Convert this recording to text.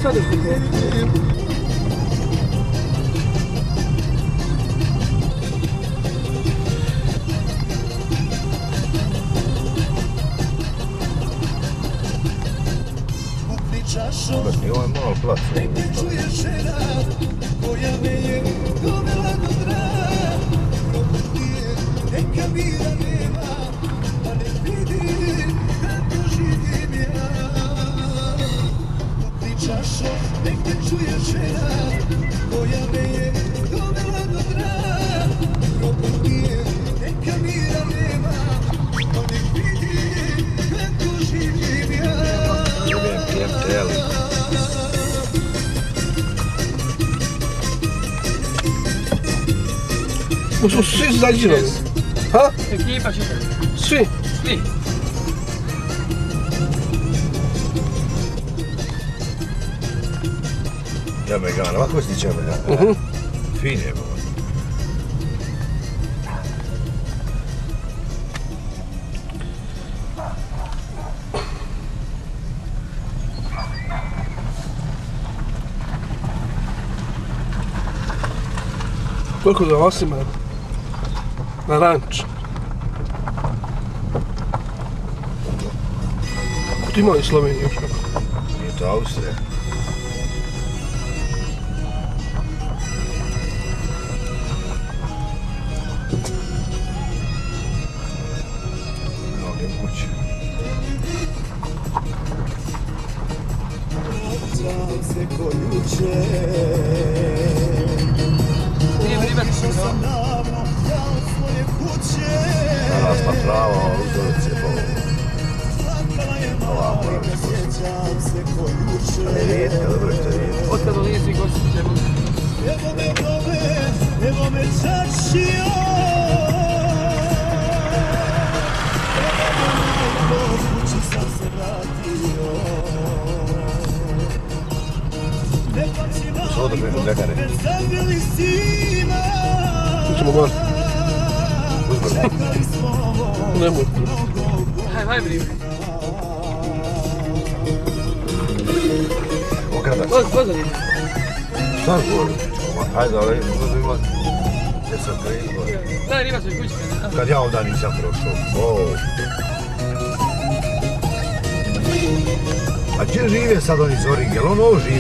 sad još ti I ovo je malo placa. Su svi zađirali. Ha? Ekipa čita. Svi? Svi. Čemegan, ovako si čemegan. Fin je bilo. Koliko za vas ima? Na ranč. Kako ti imali u Sloveniji još neko? Nije to Austrija. Mnoge kuće. Narasla trava, uzorice po ova mora biti posto. Ali je rijetka, dobro što je rijetka. Od kada lijezi gosti ćemo. Što da preko mljekare? Ćemo gore. Uzbrno. Nemoj. Haj brime. Okratak. Pozadine. Šta govorim? Hajde, ali uzbrno. Gdje sam krenuo? Daj riba svoj kućke. Kad ja ovdje nisam prošao. A gdje žive sad oni Zoring? Jel on ovo živi?